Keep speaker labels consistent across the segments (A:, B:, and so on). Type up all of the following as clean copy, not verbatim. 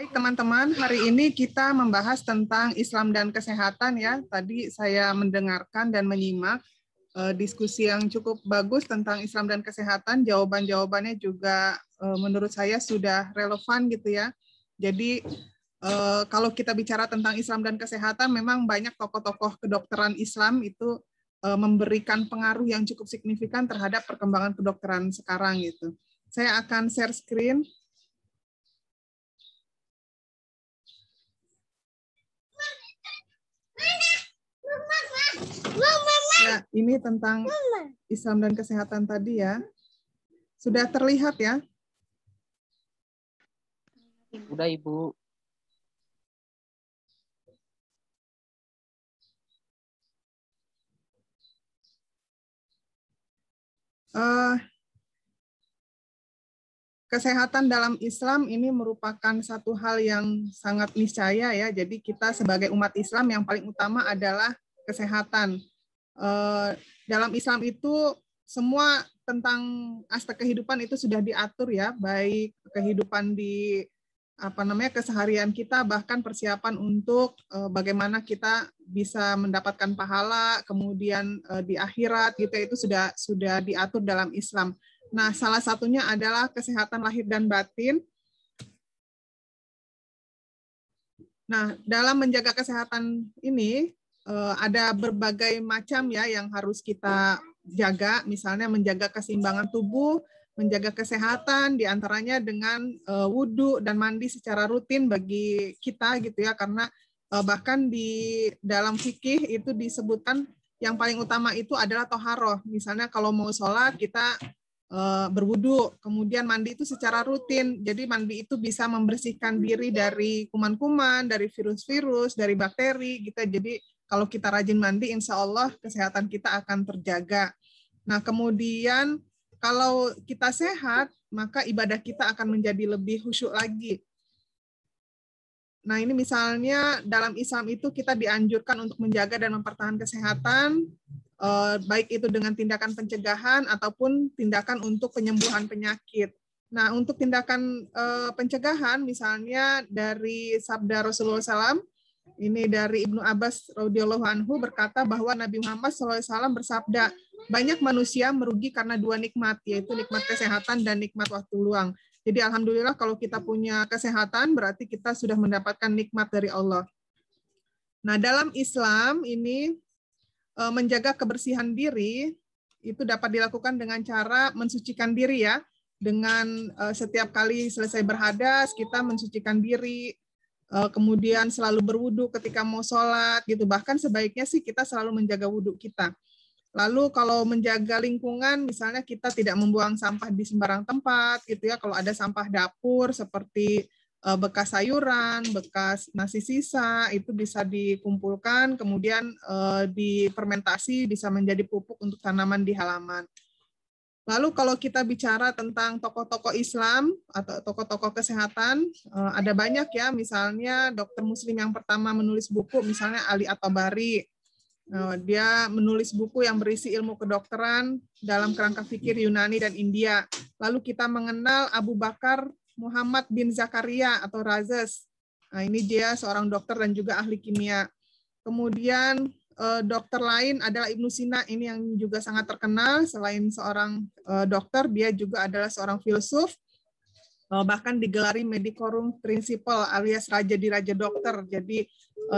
A: Baik teman-teman, hari ini kita membahas tentang Islam dan kesehatan ya. Tadi saya mendengarkan dan menyimak diskusi yang cukup bagus tentang Islam dan kesehatan. Jawaban-jawabannya juga menurut saya sudah relevan gitu ya. Jadi kalau kita bicara tentang Islam dan kesehatan, memang banyak tokoh-tokoh kedokteran Islam itu memberikan pengaruh yang cukup signifikan terhadap perkembangan kedokteran sekarang gitu. Saya akan share screen. Ya, ini tentang Islam dan kesehatan tadi ya. Sudah terlihat ya?
B: Udah, Ibu.
A: Kesehatan dalam Islam ini merupakan satu hal yang sangat niscaya ya. Jadi kita sebagai umat Islam yang paling utama adalah kesehatan. Dalam Islam itu semua tentang aspek kehidupan itu sudah diatur ya, baik kehidupan di keseharian kita, bahkan persiapan untuk bagaimana kita bisa mendapatkan pahala, kemudian di akhirat gitu, itu sudah diatur dalam Islam. Nah, salah satunya adalah kesehatan lahir dan batin. Nah, dalam menjaga kesehatan ini ada berbagai macam ya yang harus kita jaga, misalnya menjaga keseimbangan tubuh, menjaga kesehatan, diantaranya dengan wudhu dan mandi secara rutin bagi kita gitu ya, karena bahkan di dalam fikih itu disebutkan yang paling utama itu adalah toharoh. Misalnya kalau mau sholat kita berwudu, kemudian mandi itu secara rutin. Jadi mandi itu bisa membersihkan diri dari kuman-kuman, dari virus-virus, dari bakteri gitu. Jadi kalau kita rajin mandi, insya Allah kesehatan kita akan terjaga. Nah, kemudian kalau kita sehat, maka ibadah kita akan menjadi lebih khusyuk lagi. Nah, ini misalnya dalam Islam itu kita dianjurkan untuk menjaga dan mempertahankan kesehatan, baik itu dengan tindakan pencegahan ataupun tindakan untuk penyembuhan penyakit. Nah, untuk tindakan pencegahan, misalnya dari sabda Rasulullah SAW, ini dari Ibnu Abbas radhiyallahu anhu berkata bahwa Nabi Muhammad SAW bersabda, banyak manusia merugi karena dua nikmat, yaitu nikmat kesehatan dan nikmat waktu luang. Jadi alhamdulillah kalau kita punya kesehatan, berarti kita sudah mendapatkan nikmat dari Allah. Nah, dalam Islam ini menjaga kebersihan diri itu dapat dilakukan dengan cara mensucikan diri ya. Dengan setiap kali selesai berhadas, kita mensucikan diri, kemudian selalu berwudu ketika mau sholat gitu. Bahkan sebaiknya sih kita selalu menjaga wudu kita. Lalu kalau menjaga lingkungan, misalnya kita tidak membuang sampah di sembarang tempat, gitu ya. Kalau ada sampah dapur seperti bekas sayuran, bekas nasi sisa, itu bisa dikumpulkan, kemudian difermentasi, bisa menjadi pupuk untuk tanaman di halaman. Lalu kalau kita bicara tentang tokoh-tokoh Islam atau tokoh-tokoh kesehatan, ada banyak ya, misalnya dokter Muslim yang pertama menulis buku, misalnya Ali At-Tabari. Dia menulis buku yang berisi ilmu kedokteran dalam kerangka fikir Yunani dan India. Lalu kita mengenal Abu Bakar Muhammad bin Zakaria atau Razes. Nah, ini dia seorang dokter dan juga ahli kimia. Kemudian dokter lain adalah Ibnu Sina, ini yang juga sangat terkenal. Selain seorang dokter, dia juga adalah seorang filsuf. Bahkan digelari medicorum principal alias raja di raja dokter. Jadi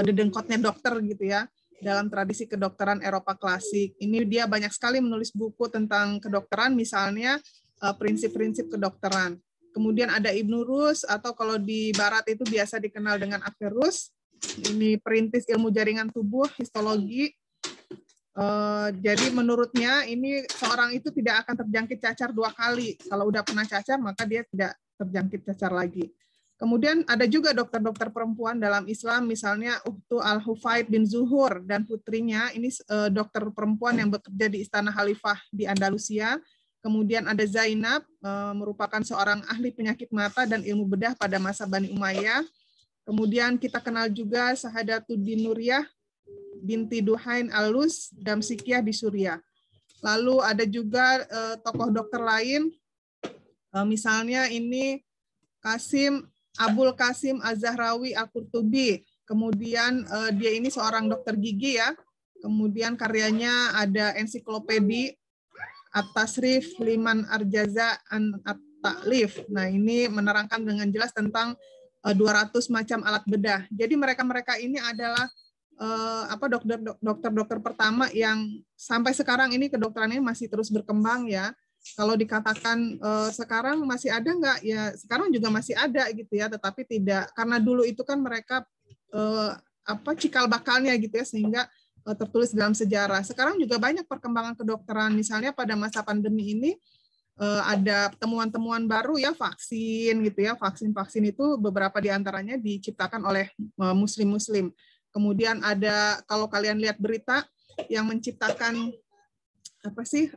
A: dedengkotnya dokter gitu ya. Dalam tradisi kedokteran Eropa klasik. Ini dia banyak sekali menulis buku tentang kedokteran, misalnya prinsip-prinsip kedokteran. Kemudian ada Ibnu Rus, atau kalau di Barat itu biasa dikenal dengan Averroes. Ini perintis ilmu jaringan tubuh, histologi. Jadi menurutnya ini seorang itu tidak akan terjangkit cacar 2 kali. Kalau udah pernah cacar, maka dia tidak terjangkit cacar lagi. Kemudian ada juga dokter-dokter perempuan dalam Islam, misalnya Uhtu Al-Hufaid bin Zuhur dan putrinya, ini dokter perempuan yang bekerja di Istana Khalifah di Andalusia. Kemudian ada Zainab, merupakan seorang ahli penyakit mata dan ilmu bedah pada masa Bani Umayyah. Kemudian kita kenal juga Sahadatuddin Nuriyah binti Duhain Al-Lus Damsikiyah di Suriah. Lalu ada juga tokoh dokter lain, misalnya ini Qasim Abul Qasim Az-Zahrawi Al-Qurtubi. Kemudian dia ini seorang dokter gigi ya. Kemudian karyanya ada ensiklopedi At-Tasrif Liman Arjaza an At-Ta'lif. Nah, ini menerangkan dengan jelas tentang 200 macam alat bedah. Jadi mereka-mereka ini adalah dokter-dokter pertama yang sampai sekarang ini kedokterannya masih terus berkembang ya. Kalau dikatakan sekarang masih ada nggak? Ya sekarang juga masih ada gitu ya, tetapi tidak, karena dulu itu kan mereka cikal bakalnya gitu ya, sehingga tertulis dalam sejarah. Sekarang juga banyak perkembangan kedokteran, misalnya pada masa pandemi ini ada temuan-temuan baru ya, vaksin gitu ya. Vaksin-vaksin itu beberapa diantaranya diciptakan oleh muslim-muslim. Kemudian ada, kalau kalian lihat berita, yang menciptakan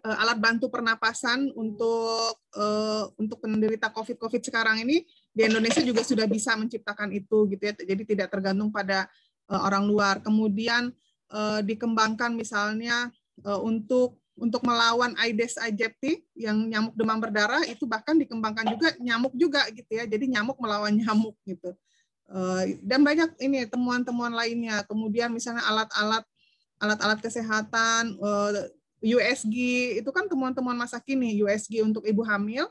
A: alat bantu pernapasan untuk penderita COVID sekarang ini di Indonesia juga sudah bisa menciptakan itu gitu ya. Jadi tidak tergantung pada orang luar. Kemudian dikembangkan misalnya untuk melawan Aedes aegypti yang nyamuk demam berdarah, itu bahkan dikembangkan juga nyamuk juga gitu ya. Jadi nyamuk melawan nyamuk gitu. Dan banyak ini temuan-temuan lainnya. Kemudian misalnya alat-alat kesehatan, USG itu kan temuan-temuan masa kini. USG untuk ibu hamil.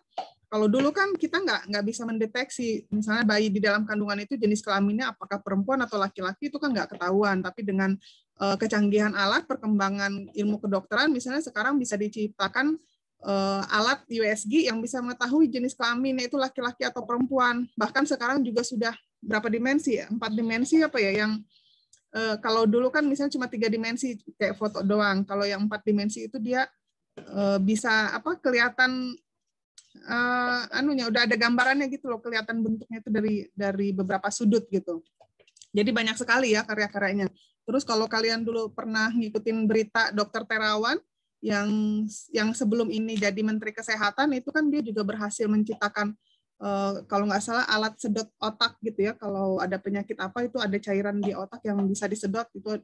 A: Kalau dulu kan kita nggak bisa mendeteksi, misalnya bayi di dalam kandungan itu jenis kelaminnya apakah perempuan atau laki-laki, itu kan nggak ketahuan. Tapi dengan kecanggihan alat, perkembangan ilmu kedokteran, misalnya sekarang bisa diciptakan alat USG yang bisa mengetahui jenis kelaminnya itu laki-laki atau perempuan. Bahkan sekarang juga sudah berapa dimensi ya? 4 dimensi apa ya, yang kalau dulu kan misalnya cuma 3 dimensi kayak foto doang. Kalau yang 4 dimensi itu dia bisa kelihatan udah ada gambarannya gitu loh, kelihatan bentuknya itu dari beberapa sudut gitu. Jadi banyak sekali ya karya-karyanya. Terus kalau kalian dulu pernah ngikutin berita Dr. Terawan yang sebelum ini jadi Menteri Kesehatan, itu kan dia juga berhasil menciptakan kalau nggak salah alat sedot otak gitu ya. Kalau ada penyakit apa, itu ada cairan di otak yang bisa disedot, itu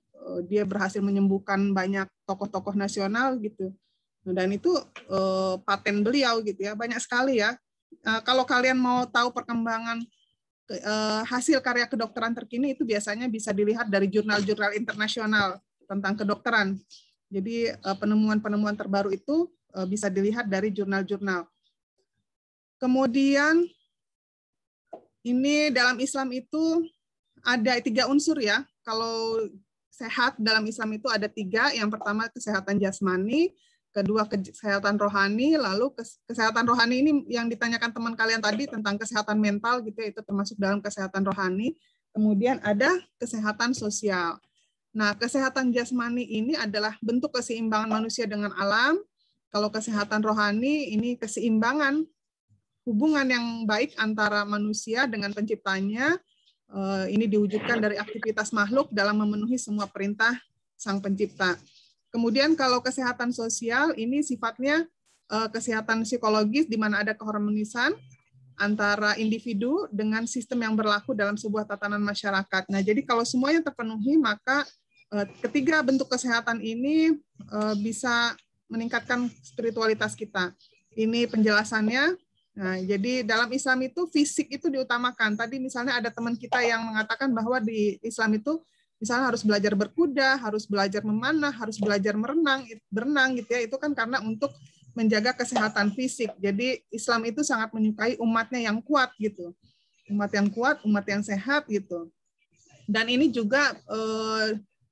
A: dia berhasil menyembuhkan banyak tokoh-tokoh nasional gitu. Dan itu paten beliau gitu ya, banyak sekali ya. Kalau kalian mau tahu perkembangan hasil karya kedokteran terkini, itu biasanya bisa dilihat dari jurnal-jurnal internasional tentang kedokteran. Jadi penemuan-penemuan terbaru itu bisa dilihat dari jurnal-jurnal. Kemudian ini dalam Islam itu ada 3 unsur ya. Kalau sehat dalam Islam itu ada 3. Yang pertama kesehatan jasmani, kedua kesehatan rohani, lalu kesehatan rohani ini yang ditanyakan teman kalian tadi tentang kesehatan mental gitu ya, itu termasuk dalam kesehatan rohani. Kemudian ada kesehatan sosial. Nah, kesehatan jasmani ini adalah bentuk keseimbangan manusia dengan alam. Kalau kesehatan rohani ini keseimbangan hubungan yang baik antara manusia dengan penciptanya. Ini diwujudkan dari aktivitas makhluk dalam memenuhi semua perintah Sang Pencipta. Kemudian kalau kesehatan sosial ini sifatnya kesehatan psikologis, di mana ada keharmonisan antara individu dengan sistem yang berlaku dalam sebuah tatanan masyarakat. Nah, jadi kalau semuanya terpenuhi, maka ketiga bentuk kesehatan ini bisa meningkatkan spiritualitas kita. Ini penjelasannya. Nah, jadi dalam Islam itu fisik itu diutamakan. Tadi misalnya ada teman kita yang mengatakan bahwa di Islam itu misalnya harus belajar berkuda, harus belajar memanah, harus belajar berenang gitu ya. Itu kan karena untuk menjaga kesehatan fisik. Jadi Islam itu sangat menyukai umatnya yang kuat gitu. Umat yang kuat, umat yang sehat gitu. Dan ini juga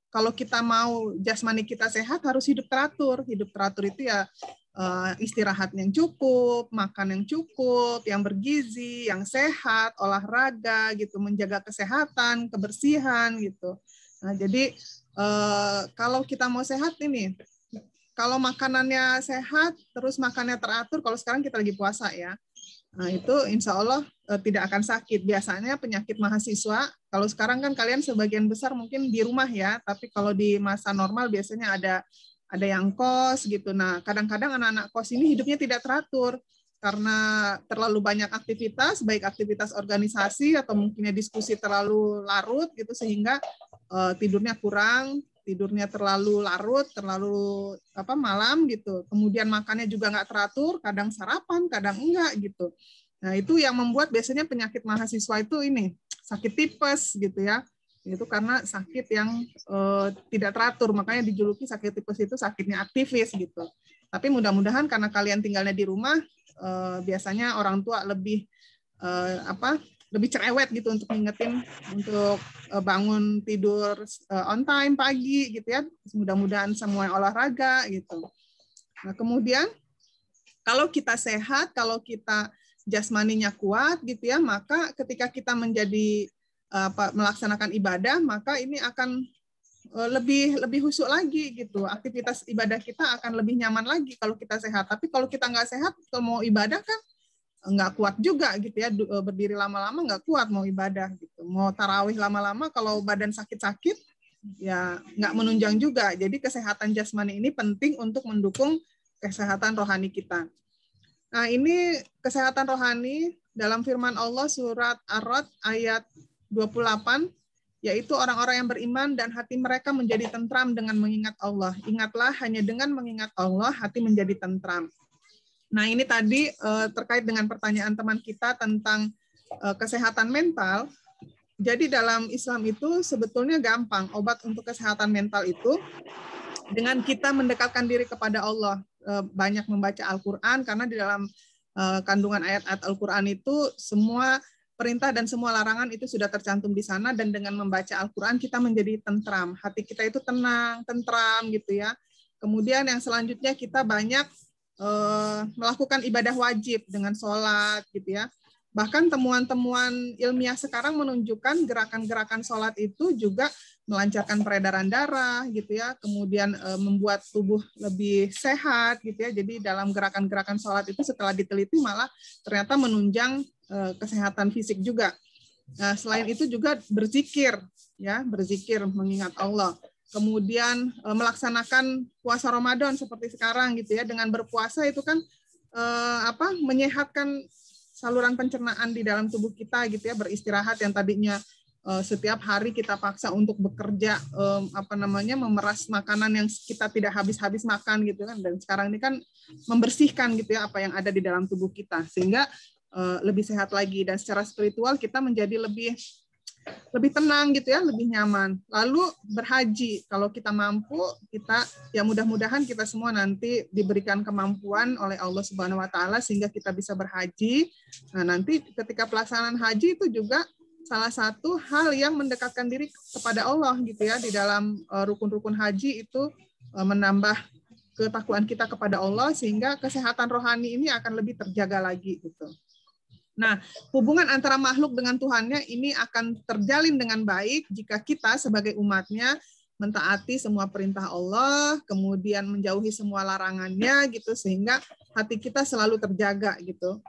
A: kalau kita mau jasmani kita sehat, harus hidup teratur. Hidup teratur itu ya istirahat yang cukup, makan yang cukup, yang bergizi, yang sehat, olahraga gitu, menjaga kesehatan, kebersihan gitu. Nah, jadi kalau kita mau sehat ini, kalau makanannya sehat, terus makannya teratur, kalau sekarang kita lagi puasa ya, nah itu insya Allah tidak akan sakit. Biasanya penyakit mahasiswa, kalau sekarang kan kalian sebagian besar mungkin di rumah ya, tapi kalau di masa normal biasanya ada yang kos gitu. Nah, kadang-kadang anak-anak kos ini hidupnya tidak teratur karena terlalu banyak aktivitas, baik aktivitas organisasi atau mungkinnya diskusi terlalu larut gitu, sehingga tidurnya kurang, tidurnya terlalu larut, terlalu malam gitu. Kemudian makannya juga nggak teratur, kadang sarapan, kadang enggak gitu. Nah, itu yang membuat biasanya penyakit mahasiswa itu ini sakit tipes gitu ya. Itu karena sakit yang tidak teratur, makanya dijuluki sakit tipes itu sakitnya aktivis gitu. Tapi mudah-mudahan karena kalian tinggalnya di rumah, biasanya orang tua lebih lebih cerewet gitu untuk ngingetin untuk bangun tidur on time pagi gitu ya. Mudah-mudahan semua olahraga gitu. Nah, kemudian kalau kita sehat, kalau kita jasmaninya kuat gitu ya, maka ketika kita menjadi melaksanakan ibadah, maka ini akan lebih khusyuk lagi gitu. Aktivitas ibadah kita akan lebih nyaman lagi kalau kita sehat. Tapi kalau kita nggak sehat, kalau mau ibadah kan nggak kuat juga gitu ya. Berdiri lama-lama nggak kuat mau ibadah gitu. Mau tarawih lama-lama kalau badan sakit-sakit ya nggak menunjang juga. Jadi kesehatan jasmani ini penting untuk mendukung kesehatan rohani kita. Nah, ini kesehatan rohani dalam firman Allah surat Ar-Ra'd ayat 28, yaitu orang-orang yang beriman dan hati mereka menjadi tentram dengan mengingat Allah. Ingatlah, hanya dengan mengingat Allah hati menjadi tentram. Nah, ini tadi terkait dengan pertanyaan teman kita tentang kesehatan mental. Jadi dalam Islam itu sebetulnya gampang. Obat untuk kesehatan mental itu dengan kita mendekatkan diri kepada Allah. Banyak membaca Al-Quran, karena di dalam kandungan ayat-ayat Al-Quran itu semua perintah dan semua larangan itu sudah tercantum di sana, dan dengan membaca Al-Quran kita menjadi tentram. Hati kita itu tenang, tentram gitu ya. Kemudian yang selanjutnya kita banyak melakukan ibadah wajib dengan sholat gitu ya. Bahkan temuan-temuan ilmiah sekarang menunjukkan gerakan-gerakan sholat itu juga melancarkan peredaran darah gitu ya, kemudian membuat tubuh lebih sehat gitu ya. Jadi dalam gerakan-gerakan sholat itu setelah diteliti malah ternyata menunjang kesehatan fisik juga. Nah, selain itu juga berzikir ya, berzikir mengingat Allah. Kemudian melaksanakan puasa Ramadan seperti sekarang gitu ya. Dengan berpuasa itu kan menyehatkan saluran pencernaan di dalam tubuh kita gitu ya, beristirahat yang tadinya setiap hari kita paksa untuk bekerja memeras makanan yang kita tidak habis-habis makan gitu kan, dan sekarang ini kan membersihkan gitu ya apa yang ada di dalam tubuh kita sehingga lebih sehat lagi, dan secara spiritual kita menjadi lebih tenang gitu ya, lebih nyaman. Lalu berhaji, kalau kita mampu, kita ya mudah-mudahan kita semua nanti diberikan kemampuan oleh Allah Subhanahu wa taala sehingga kita bisa berhaji. Nah, nanti ketika pelaksanaan haji itu juga salah satu hal yang mendekatkan diri kepada Allah gitu ya. Di dalam rukun-rukun haji itu menambah ketakwaan kita kepada Allah sehingga kesehatan rohani ini akan lebih terjaga lagi gitu. Nah, hubungan antara makhluk dengan Tuhannya ini akan terjalin dengan baik jika kita sebagai umatnya mentaati semua perintah Allah, kemudian menjauhi semua larangannya gitu, sehingga hati kita selalu terjaga gitu.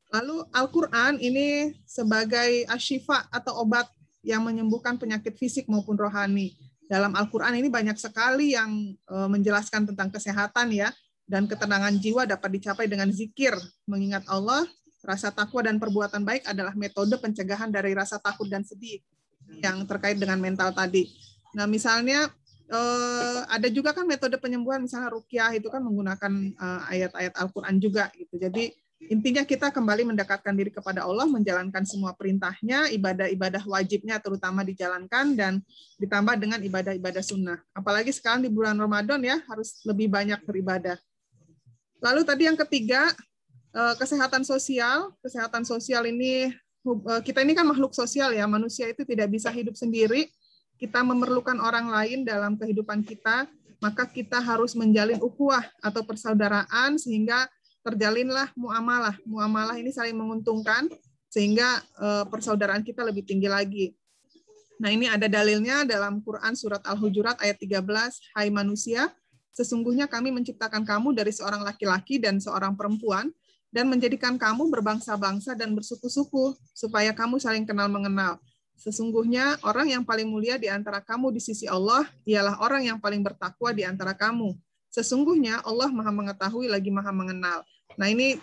A: Lalu Al-Quran ini sebagai asyifa atau obat yang menyembuhkan penyakit fisik maupun rohani. Dalam Al-Quran ini banyak sekali yang menjelaskan tentang kesehatan ya, dan ketenangan jiwa dapat dicapai dengan zikir, mengingat Allah. Rasa takwa dan perbuatan baik adalah metode pencegahan dari rasa takut dan sedih yang terkait dengan mental tadi. Nah, misalnya ada juga kan metode penyembuhan, misalnya ruqyah itu kan menggunakan ayat-ayat Al-Quran juga gitu. Jadi intinya kita kembali mendekatkan diri kepada Allah, menjalankan semua perintahnya, ibadah-ibadah wajibnya terutama dijalankan, dan ditambah dengan ibadah-ibadah sunnah. Apalagi sekarang di bulan Ramadan ya, harus lebih banyak beribadah. Lalu tadi yang ketiga, kesehatan sosial. Kesehatan sosial ini, kita ini kan makhluk sosial ya, manusia itu tidak bisa hidup sendiri. Kita memerlukan orang lain dalam kehidupan kita, maka kita harus menjalin ukhuwah atau persaudaraan sehingga terjalinlah muamalah. Muamalah ini saling menguntungkan sehingga persaudaraan kita lebih tinggi lagi. Nah, ini ada dalilnya dalam Quran surat Al-Hujurat ayat 13, hai manusia, sesungguhnya kami menciptakan kamu dari seorang laki-laki dan seorang perempuan, dan menjadikan kamu berbangsa-bangsa dan bersuku-suku, supaya kamu saling kenal mengenal. Sesungguhnya orang yang paling mulia di antara kamu di sisi Allah, ialah orang yang paling bertakwa di antara kamu. Sesungguhnya Allah Maha Mengetahui lagi Maha Mengenal. Nah, ini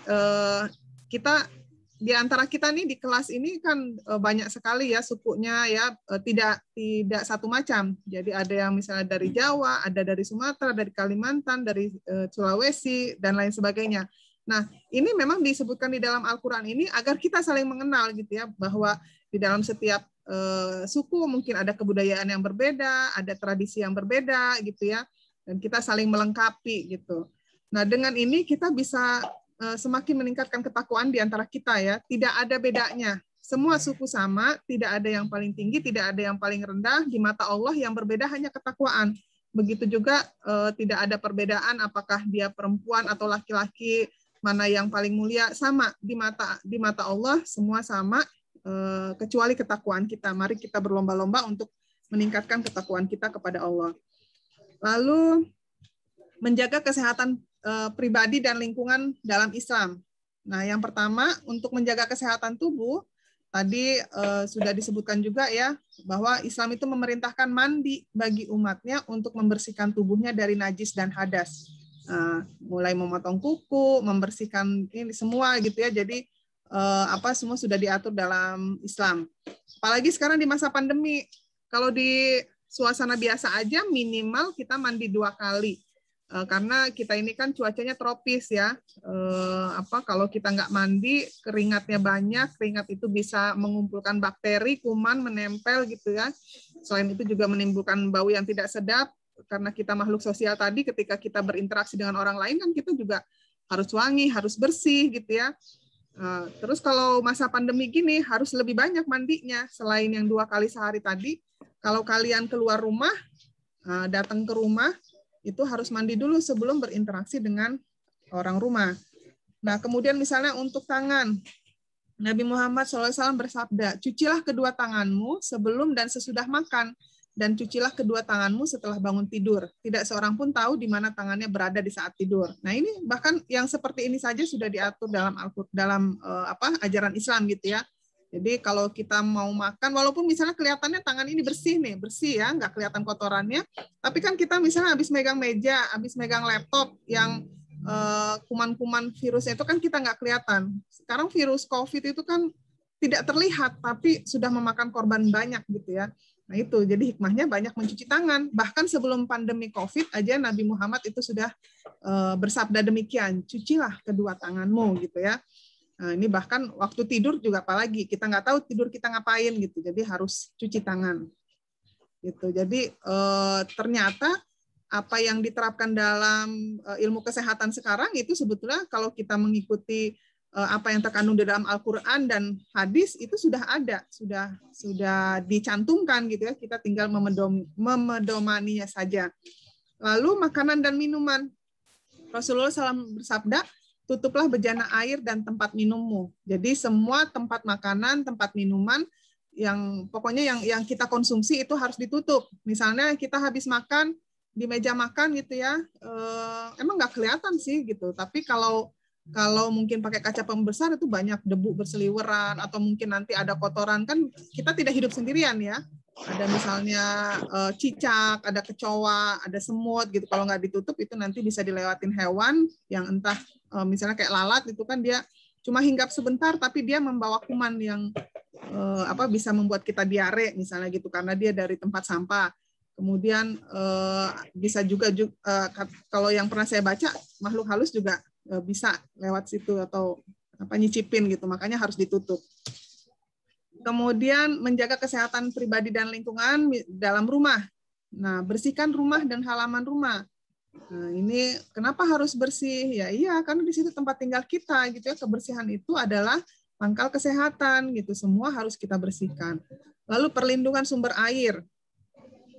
A: kita di antara kita nih di kelas ini kan banyak sekali ya sukunya ya, tidak satu macam. Jadi ada yang misalnya dari Jawa, ada dari Sumatera, dari Kalimantan, dari Sulawesi dan lain sebagainya. Nah, ini memang disebutkan di dalam Al-Quran ini agar kita saling mengenal gitu ya, bahwa di dalam setiap suku mungkin ada kebudayaan yang berbeda, ada tradisi yang berbeda gitu ya, dan kita saling melengkapi gitu. Nah, dengan ini kita bisa semakin meningkatkan ketakwaan di antara kita ya, tidak ada bedanya. Semua suku sama, tidak ada yang paling tinggi, tidak ada yang paling rendah. Di mata Allah yang berbeda hanya ketakwaan. Begitu juga tidak ada perbedaan apakah dia perempuan atau laki-laki, mana yang paling mulia, sama di mata Allah semua sama, kecuali ketakwaan kita. Mari kita berlomba-lomba untuk meningkatkan ketakwaan kita kepada Allah. Lalu menjaga kesehatan pribadi dan lingkungan dalam Islam. Nah, yang pertama untuk menjaga kesehatan tubuh, tadi sudah disebutkan juga ya, bahwa Islam itu memerintahkan mandi bagi umatnya untuk membersihkan tubuhnya dari najis dan hadas. Mulai memotong kuku, membersihkan ini semua gitu ya. Jadi semua sudah diatur dalam Islam. Apalagi sekarang di masa pandemi, kalau di suasana biasa aja minimal kita mandi 2 kali. Karena kita ini kan cuacanya tropis ya. Kalau kita nggak mandi, keringatnya banyak, keringat itu bisa mengumpulkan bakteri, kuman, menempel gitu ya. Selain itu juga menimbulkan bau yang tidak sedap. Karena kita makhluk sosial tadi, ketika kita berinteraksi dengan orang lain kan kita juga harus wangi, harus bersih gitu ya. Terus kalau masa pandemi gini harus lebih banyak mandinya, selain yang 2 kali sehari tadi. Kalau kalian keluar rumah, datang ke rumah, itu harus mandi dulu sebelum berinteraksi dengan orang rumah. Nah, kemudian misalnya untuk tangan, Nabi Muhammad SAW bersabda, cucilah kedua tanganmu sebelum dan sesudah makan, dan cucilah kedua tanganmu setelah bangun tidur. Tidak seorang pun tahu di mana tangannya berada di saat tidur. Nah, ini bahkan yang seperti ini saja sudah diatur dalam ajaran Islam gitu ya. Jadi kalau kita mau makan, walaupun misalnya kelihatannya tangan ini bersih ya, nggak kelihatan kotorannya, tapi kan kita misalnya habis megang meja, habis megang laptop yang kuman-kuman virusnya itu kan kita nggak kelihatan. Sekarang virus COVID itu kan tidak terlihat, tapi sudah memakan korban banyak gitu ya. Nah itu, jadi hikmahnya banyak mencuci tangan. Bahkan sebelum pandemi COVID aja Nabi Muhammad itu sudah bersabda demikian, cucilah kedua tanganmu gitu ya. Nah, ini bahkan waktu tidur juga apalagi, kita nggak tahu tidur kita ngapain gitu, jadi harus cuci tangan. Gitu. Jadi ternyata apa yang diterapkan dalam ilmu kesehatan sekarang itu sebetulnya kalau kita mengikuti apa yang terkandung di dalam Al-Quran dan hadis itu sudah ada, sudah dicantumkan gitu ya. Kita tinggal memedomaninya saja. Lalu makanan dan minuman. Rasulullah SAW bersabda, tutuplah bejana air dan tempat minummu. Jadi semua tempat makanan, tempat minuman yang pokoknya yang kita konsumsi itu harus ditutup. Misalnya kita habis makan di meja makan gitu ya, emang nggak kelihatan sih gitu. Tapi kalau mungkin pakai kaca pembesar itu banyak debu berseliweran atau mungkin nanti ada kotoran, kan kita tidak hidup sendirian ya. Ada misalnya cicak, ada kecoa, ada semut gitu. Kalau nggak ditutup itu nanti bisa dilewatin hewan yang entah misalnya kayak lalat itu kan dia cuma hinggap sebentar tapi dia membawa kuman yang bisa membuat kita diare misalnya gitu karena dia dari tempat sampah. Kemudian bisa juga kalau yang pernah saya baca makhluk halus juga bisa lewat situ atau nyicipin gitu, makanya harus ditutup. Kemudian menjaga kesehatan pribadi dan lingkungan dalam rumah. Nah, bersihkan rumah dan halaman rumah. Nah, ini kenapa harus bersih? Ya iya, karena di situ tempat tinggal kita gitu ya. Kebersihan itu adalah pangkal kesehatan gitu. Semua harus kita bersihkan. Lalu perlindungan sumber air.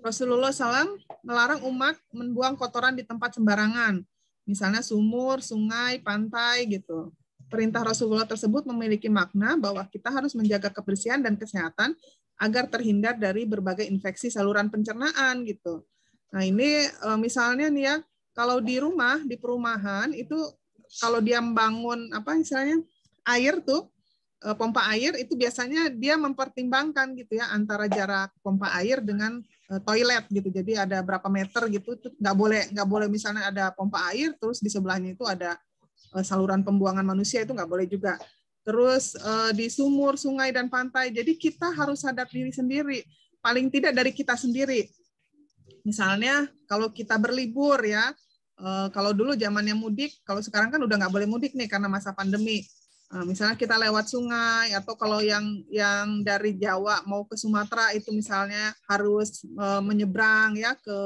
A: Rasulullah SAW melarang umat membuang kotoran di tempat sembarangan. Misalnya sumur, sungai, pantai gitu. Perintah Rasulullah tersebut memiliki makna bahwa kita harus menjaga kebersihan dan kesehatan agar terhindar dari berbagai infeksi saluran pencernaan gitu. Nah ini misalnya nih ya, kalau di rumah, di perumahan itu kalau dia membangun air tuh, pompa air itu biasanya dia mempertimbangkan gitu ya antara jarak pompa air dengan toilet gitu. Jadi ada berapa meter gitu, nggak boleh misalnya ada pompa air terus di sebelahnya itu ada saluran pembuangan manusia, itu nggak boleh juga. Terus di sumur, sungai dan pantai. Jadi kita harus sadar diri sendiri, paling tidak dari kita sendiri. Misalnya kalau kita berlibur ya, Kalau dulu zamannya mudik, kalau sekarang kan udah nggak boleh mudik nih karena masa pandemi. Misalnya kita lewat sungai, atau kalau yang dari Jawa mau ke Sumatera itu misalnya harus menyeberang ya ke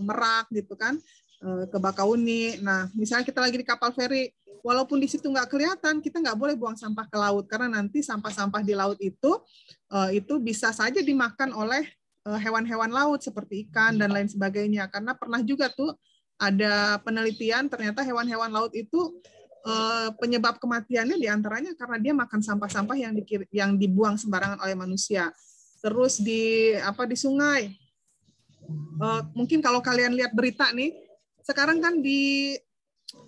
A: Merak gitu kan, ke Bakauni. Nah, misalnya kita lagi di kapal feri, walaupun di situ nggak kelihatan, kita nggak boleh buang sampah ke laut karena nanti sampah-sampah di laut itu bisa saja dimakan oleh hewan-hewan laut seperti ikan dan lain sebagainya. Karena pernah juga tuh ada penelitian ternyata hewan-hewan laut itu penyebab kematiannya diantaranya karena dia makan sampah-sampah yang dibuang sembarangan oleh manusia. Terus di sungai, mungkin kalau kalian lihat berita nih, sekarang kan di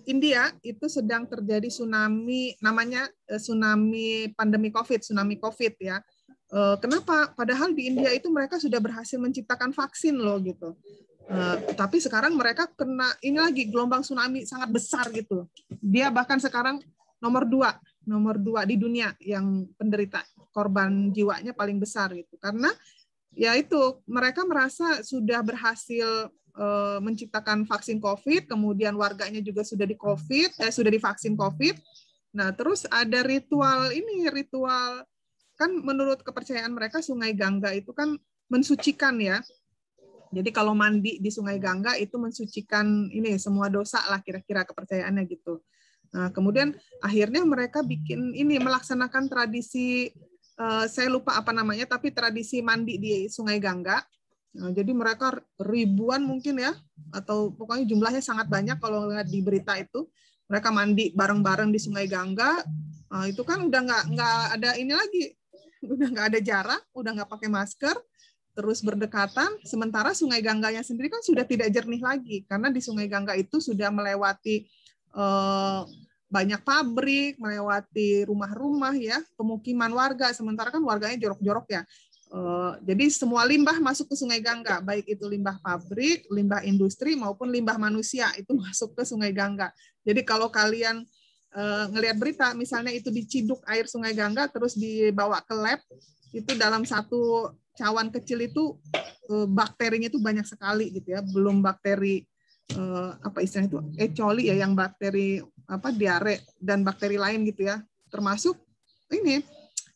A: India itu sedang terjadi tsunami, namanya tsunami pandemi tsunami COVID ya. Kenapa? Padahal di India itu mereka sudah berhasil menciptakan vaksin loh gitu. Tapi sekarang mereka kena ini lagi gelombang tsunami sangat besar gitu. Dia bahkan sekarang nomor dua di dunia yang penderita korban jiwanya paling besar gitu. Karena ya itu mereka merasa sudah berhasil menciptakan vaksin COVID, kemudian warganya juga sudah sudah divaksin COVID. Nah, terus ada ritual kan menurut kepercayaan mereka Sungai Gangga itu kan mensucikan ya. Jadi kalau mandi di Sungai Gangga itu mensucikan ini semua dosa lah kira-kira kepercayaannya gitu. Nah, kemudian akhirnya mereka melaksanakan tradisi saya lupa apa namanya tapi tradisi mandi di Sungai Gangga. Nah, jadi mereka ribuan mungkin ya atau pokoknya jumlahnya sangat banyak kalau lihat di berita itu. Mereka mandi bareng-bareng di Sungai Gangga. Nah, itu kan udah nggak ada ini lagi. Udah nggak ada jarak, udah nggak pakai masker. Terus berdekatan, sementara Sungai Gangganya sendiri kan sudah tidak jernih lagi, karena di Sungai Gangga itu sudah melewati banyak pabrik, melewati rumah-rumah ya, pemukiman warga, sementara kan warganya jorok-jorok ya. Jadi semua limbah masuk ke Sungai Gangga, baik itu limbah pabrik, limbah industri, maupun limbah manusia, itu masuk ke Sungai Gangga. Jadi kalau kalian ngelihat berita, misalnya itu diciduk air Sungai Gangga, terus dibawa ke lab, itu dalam satu cawan kecil itu bakterinya itu banyak sekali gitu ya, belum bakteri apa istilahnya itu E. coli ya, yang bakteri diare dan bakteri lain gitu ya, termasuk ini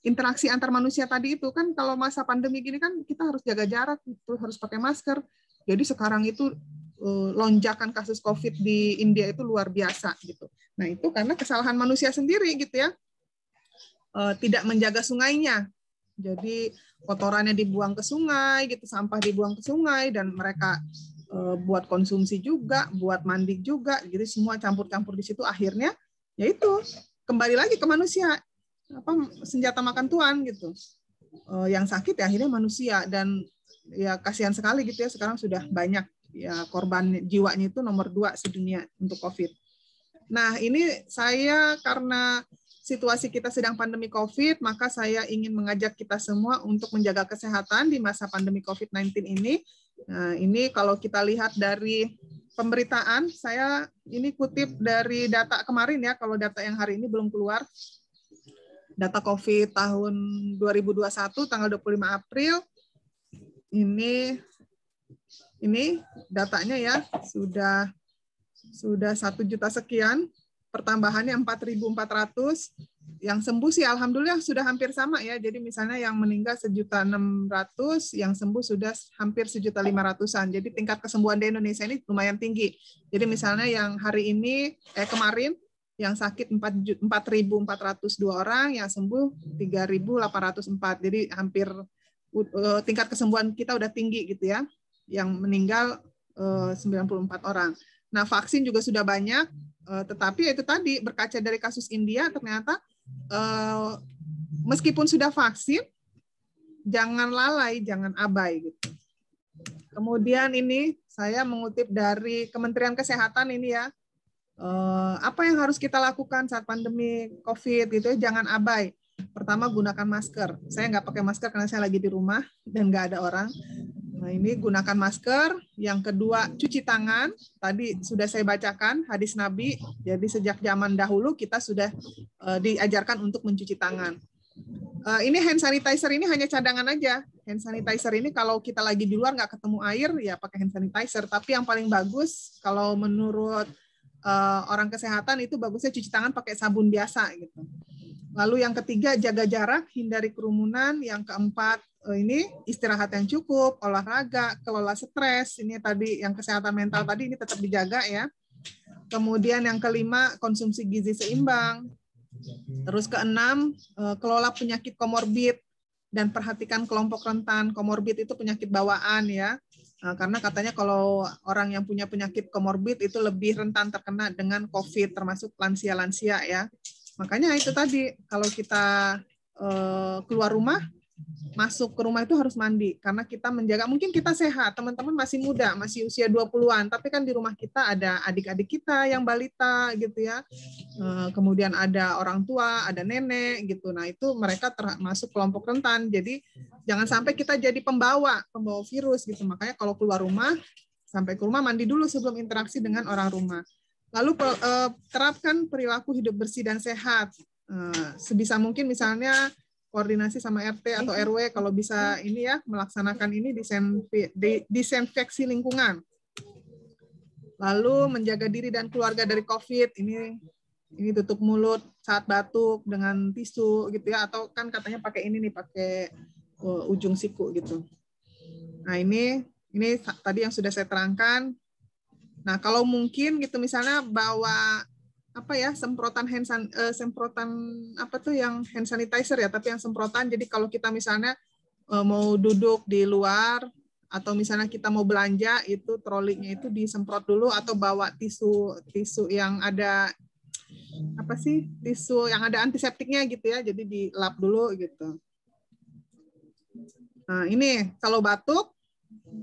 A: interaksi antar manusia tadi itu kan. Kalau masa pandemi gini kan kita harus jaga jarak, itu harus pakai masker. Jadi sekarang itu lonjakan kasus COVID di India itu luar biasa gitu. Nah itu karena kesalahan manusia sendiri gitu ya, tidak menjaga sungainya. Jadi kotorannya dibuang ke sungai, gitu, sampah dibuang ke sungai, dan mereka buat konsumsi juga, buat mandi juga, jadi semua campur-campur di situ. Akhirnya, yaitu kembali lagi ke manusia, senjata makan tuan gitu. Yang sakit ya akhirnya manusia, dan ya kasihan sekali gitu ya. Sekarang sudah banyak ya korban jiwanya itu nomor 2 sedunia untuk COVID. Nah ini saya karena situasi kita sedang pandemi COVID, maka saya ingin mengajak kita semua untuk menjaga kesehatan di masa pandemi COVID-19 ini. Nah, ini kalau kita lihat dari pemberitaan, saya ini kutip dari data kemarin ya, kalau data yang hari ini belum keluar. Data COVID tahun 2021, tanggal 25 April, ini datanya ya, sudah 1 juta sekian, pertambahannya 4.400, yang sembuh sih alhamdulillah sudah hampir sama ya. Jadi misalnya yang meninggal 1.600.000, yang sembuh sudah hampir 1.500.000-an. Jadi tingkat kesembuhan di Indonesia ini lumayan tinggi. Jadi misalnya yang hari ini kemarin yang sakit 4.402 orang, yang sembuh 3.804. Jadi hampir tingkat kesembuhan kita udah tinggi gitu ya. Yang meninggal 94 orang. Nah, vaksin juga sudah banyak, tetapi itu tadi berkaca dari kasus India, ternyata meskipun sudah vaksin, jangan lalai, jangan abai gitu. Kemudian ini saya mengutip dari Kementerian Kesehatan ini ya, apa yang harus kita lakukan saat pandemi COVID gitu ya, jangan abai. Pertama, gunakan masker. Saya nggak pakai masker karena saya lagi di rumah dan nggak ada orang. Nah, ini gunakan masker. Yang kedua, cuci tangan. Tadi sudah saya bacakan hadis Nabi. Jadi sejak zaman dahulu kita sudah diajarkan untuk mencuci tangan. Ini hand sanitizer ini hanya cadangan aja. Hand sanitizer ini kalau kita lagi di luar nggak ketemu air, ya pakai hand sanitizer. Tapi yang paling bagus kalau menurut orang kesehatan itu bagusnya cuci tangan pakai sabun biasa gitu. Lalu yang ketiga, jaga jarak, hindari kerumunan. Yang keempat, ini istirahat yang cukup, olahraga, kelola stres. Ini tadi yang kesehatan mental tadi ini tetap dijaga ya. Kemudian yang kelima, konsumsi gizi seimbang. Terus keenam, kelola penyakit komorbid dan perhatikan kelompok rentan. Komorbid itu penyakit bawaan ya. Karena katanya kalau orang yang punya penyakit komorbid itu lebih rentan terkena dengan COVID, termasuk lansia-lansia ya. Makanya itu tadi, kalau kita keluar rumah, masuk ke rumah itu harus mandi. Karena kita menjaga, mungkin kita sehat, teman-teman masih muda, masih usia 20-an, tapi kan di rumah kita ada adik-adik kita yang balita gitu ya. Kemudian ada orang tua, ada nenek gitu. Nah itu mereka termasuk kelompok rentan. Jadi jangan sampai kita jadi pembawa virus gitu. Makanya kalau keluar rumah, sampai ke rumah mandi dulu sebelum interaksi dengan orang rumah. Lalu terapkan perilaku hidup bersih dan sehat. Sebisa mungkin misalnya koordinasi sama RT atau RW kalau bisa ini ya melaksanakan ini disinfeksi lingkungan. Lalu menjaga diri dan keluarga dari COVID. Ini tutup mulut saat batuk dengan tisu gitu ya, atau kan katanya pakai ini nih, pakai ujung siku gitu. Nah ini tadi yang sudah saya terangkan. Nah kalau mungkin gitu misalnya bawa apa ya semprotan yang hand sanitizer ya, tapi yang semprotan. Jadi kalau kita misalnya mau duduk di luar atau misalnya kita mau belanja, itu trolinya itu disemprot dulu, atau bawa tisu yang ada tisu yang ada antiseptiknya gitu ya, jadi dilap dulu gitu. Nah ini kalau batuk,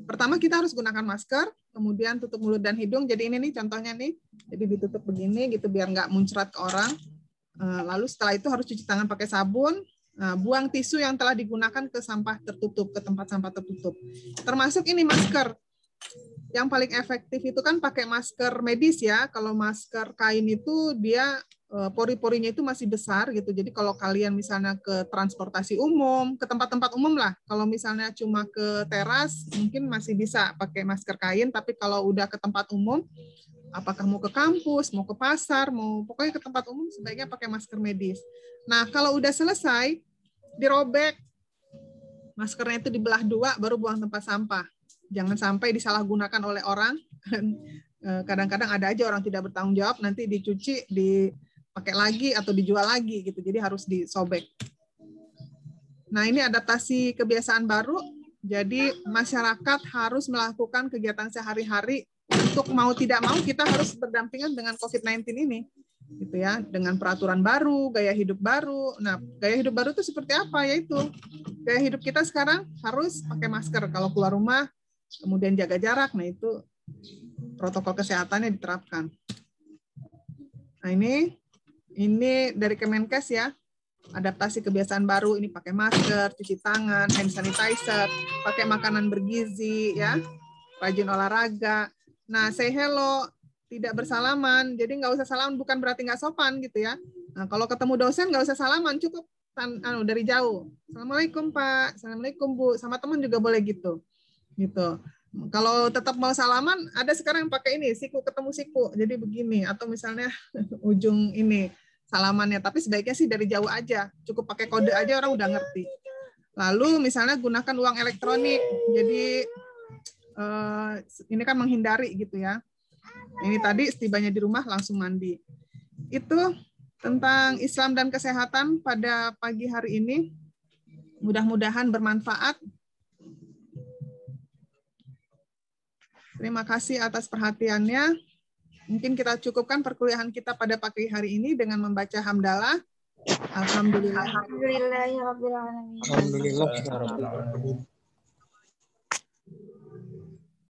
A: pertama kita harus gunakan masker, kemudian tutup mulut dan hidung. Jadi ini nih contohnya nih, jadi ditutup begini gitu biar nggak muncrat ke orang. Lalu setelah itu harus cuci tangan pakai sabun. Buang tisu yang telah digunakan ke sampah tertutup, ke tempat sampah tertutup. Termasuk ini masker. Yang paling efektif itu kan pakai masker medis ya. Kalau masker kain itu dia pori-porinya itu masih besar gitu. Jadi kalau kalian misalnya ke transportasi umum, ke tempat-tempat umum lah. Kalau misalnya cuma ke teras, mungkin masih bisa pakai masker kain. Tapi kalau udah ke tempat umum, apakah mau ke kampus, mau ke pasar, pokoknya ke tempat umum sebaiknya pakai masker medis. Nah kalau udah selesai, dirobek maskernya itu dibelah dua, baru buang tempat sampah. Jangan sampai disalahgunakan oleh orang. Kadang-kadang ada aja orang tidak bertanggung jawab, nanti dicuci, dipakai lagi atau dijual lagi gitu. Jadi harus disobek. Nah ini adaptasi kebiasaan baru. Jadi masyarakat harus melakukan kegiatan sehari-hari. Untuk mau tidak mau kita harus berdampingan dengan COVID-19 ini. Gitu ya, dengan peraturan baru, gaya hidup baru. Nah, gaya hidup baru itu seperti apa? Yaitu gaya hidup kita sekarang harus pakai masker kalau keluar rumah, kemudian jaga jarak. Nah, itu protokol kesehatannya diterapkan. Nah, ini dari Kemenkes ya. Adaptasi kebiasaan baru ini pakai masker, cuci tangan, hand sanitizer, pakai makanan bergizi ya, rajin olahraga. Nah, say hello, tidak bersalaman. Jadi nggak usah salaman, bukan berarti nggak sopan gitu ya. Nah, kalau ketemu dosen nggak usah salaman, cukup dari jauh. Assalamualaikum Pak, Assalamualaikum Bu. Sama teman juga boleh gitu. Gitu. Kalau tetap mau salaman, ada sekarang yang pakai ini, siku ketemu siku. Jadi begini, atau misalnya ujung ini salamannya. Tapi sebaiknya sih dari jauh aja. Cukup pakai kode aja orang udah ngerti. Lalu misalnya gunakan uang elektronik. Jadi ini kan menghindari gitu ya. Ini tadi setibanya di rumah langsung mandi. Itu tentang Islam dan kesehatan pada pagi hari ini. Mudah-mudahan bermanfaat. Terima kasih atas perhatiannya. Mungkin kita cukupkan perkuliahan kita pada pagi hari ini dengan membaca hamdalah. Alhamdulillah.
C: Alhamdulillah.